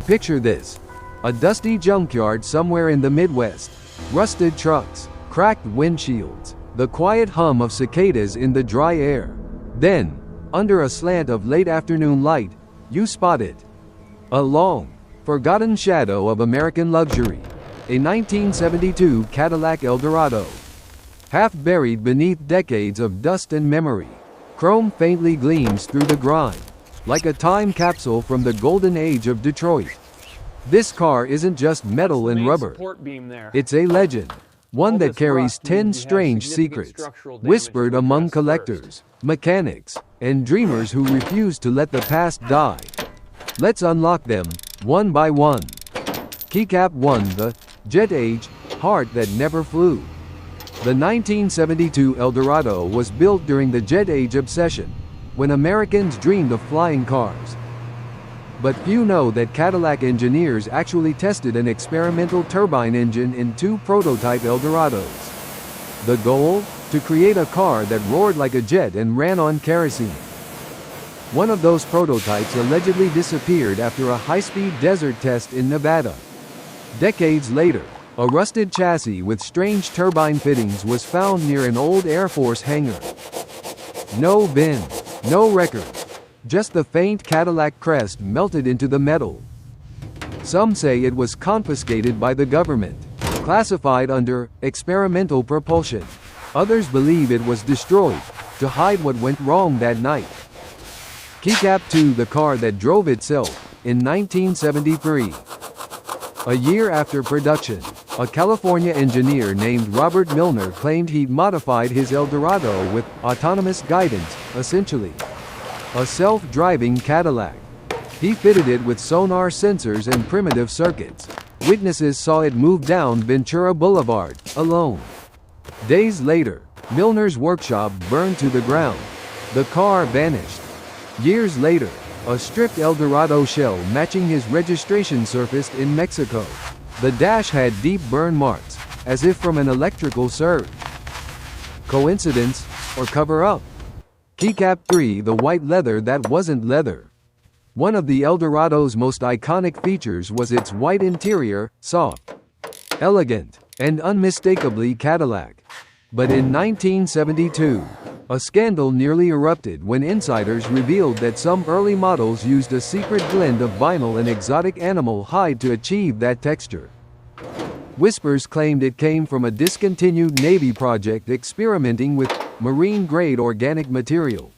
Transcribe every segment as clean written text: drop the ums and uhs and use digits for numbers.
Picture this. A dusty junkyard somewhere in the Midwest. Rusted trucks, cracked windshields, the quiet hum of cicadas in the dry air. Then, under a slant of late afternoon light, you spot it. A long, forgotten shadow of American luxury. A 1972 Cadillac Eldorado. Half buried beneath decades of dust and memory. Chrome faintly gleams through the grime, like a time capsule from the golden age of Detroit. This car isn't just metal and rubber. It's a legend. One that carries 10 strange secrets, whispered among collectors, mechanics, and dreamers who refuse to let the past die. Let's unlock them, one by one. Keycap 1. The Jet Age Heart That Never Flew. The 1972 Eldorado was built during the jet age obsession, when Americans dreamed of flying cars. But few know that Cadillac engineers actually tested an experimental turbine engine in 2 prototype Eldorados. The goal? To create a car that roared like a jet and ran on kerosene. One of those prototypes allegedly disappeared after a high-speed desert test in Nevada. Decades later, a rusted chassis with strange turbine fittings was found near an old Air Force hangar. No VIN, no records. Just the faint Cadillac crest melted into the metal. Some say it was confiscated by the government, classified under experimental propulsion. Others believe it was destroyed to hide what went wrong that night. Keycap 2. The car that drove itself. In 1973, a year after production, a California engineer named Robert Milner claimed he'd modified his Eldorado with autonomous guidance, essentially a self-driving Cadillac. He fitted it with sonar sensors and primitive circuits. Witnesses saw it move down Ventura Boulevard, alone. Days later, Milner's workshop burned to the ground. The car vanished. Years later, a stripped Eldorado shell matching his registration surfaced in Mexico. The dash had deep burn marks, as if from an electrical surge. Coincidence, or cover-up? Keycap 3. The white leather that wasn't leather. One of the Eldorado's most iconic features was its white interior, soft, elegant, and unmistakably Cadillac. But in 1972, a scandal nearly erupted when insiders revealed that some early models used a secret blend of vinyl and exotic animal hide to achieve that texture. Whispers claimed it came from a discontinued Navy project experimenting with marine-grade organic material.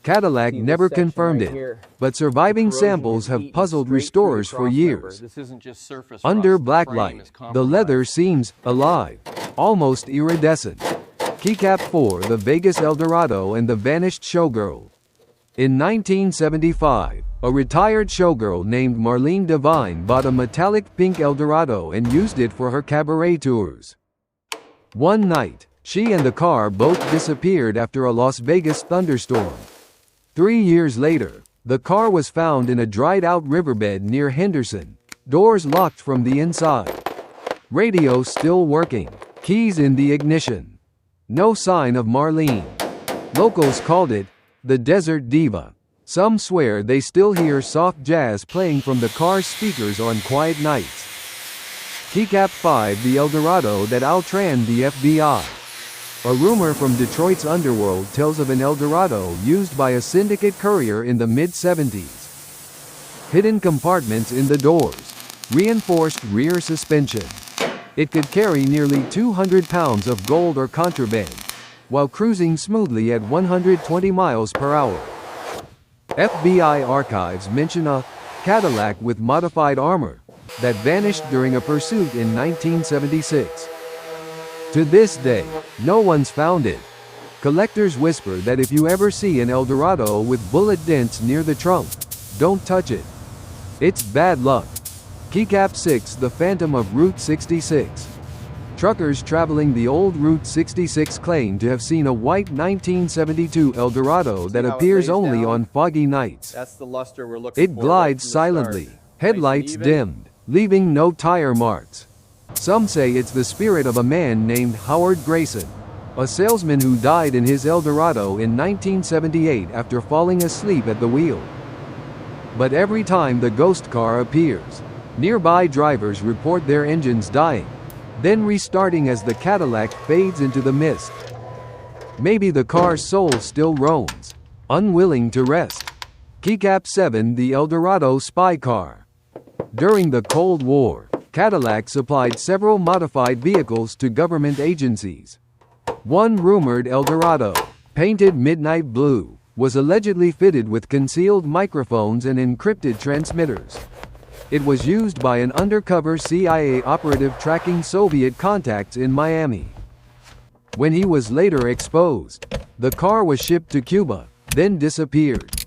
Cadillac never confirmed it, but surviving samples have puzzled restorers for years. Under black light, the leather seems alive, almost iridescent. Keycap 4. The Vegas Eldorado and the Vanished Showgirl. In 1975, a retired showgirl named Marlene Devine bought a metallic pink Eldorado and used it for her cabaret tours. One night, she and the car both disappeared after a Las Vegas thunderstorm. 3 years later, the car was found in a dried-out riverbed near Henderson, doors locked from the inside. Radio still working, keys in the ignition. No sign of Marlene. Locals called it the Desert Diva. Some swear they still hear soft jazz playing from the car's speakers on quiet nights. Keycap 5. The Eldorado that outran the FBI. A rumor from Detroit's underworld tells of an Eldorado used by a syndicate courier in the mid-70s. Hidden compartments in the doors. Reinforced rear suspension. It could carry nearly 200 pounds of gold or contraband, while cruising smoothly at 120 miles per hour. FBI archives mention a Cadillac with modified armor that vanished during a pursuit in 1976. To this day, no one's found it. Collectors whisper that if you ever see an Eldorado with bullet dents near the trunk, don't touch it. It's bad luck. Keycap 6. The Phantom of Route 66. Truckers traveling the old Route 66 claim to have seen a white 1972 Eldorado that appears only on foggy nights. That's the luster we're looking for. It glides silently, headlights dimmed, leaving no tire marks. Some say it's the spirit of a man named Howard Grayson, a salesman who died in his Eldorado in 1978 after falling asleep at the wheel. But every time the ghost car appears, nearby drivers report their engines dying, then restarting as the Cadillac fades into the mist. Maybe the car's soul still roams, unwilling to rest. Keycap 7, the Eldorado spy car. During the Cold War, Cadillac supplied several modified vehicles to government agencies. One rumored Eldorado, painted midnight blue, was allegedly fitted with concealed microphones and encrypted transmitters. It was used by an undercover CIA operative tracking Soviet contacts in Miami. When he was later exposed, the car was shipped to Cuba, then disappeared.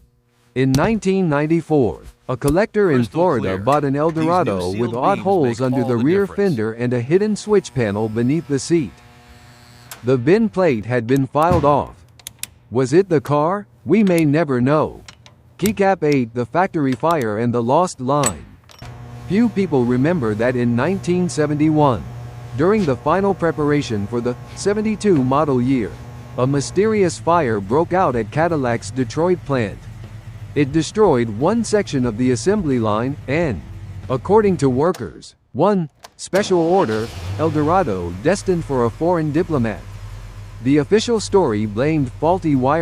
In 1994, a collector in Florida bought an Eldorado with odd holes under the rear fender and a hidden switch panel beneath the seat. The VIN plate had been filed off. Was it the car? We may never know. Keycap 8, the factory fire and the lost line. Few people remember that in 1971, during the final preparation for the 72 model year, a mysterious fire broke out at Cadillac's Detroit plant. It destroyed one section of the assembly line and, according to workers, one special order Eldorado destined for a foreign diplomat. The official story blamed faulty wire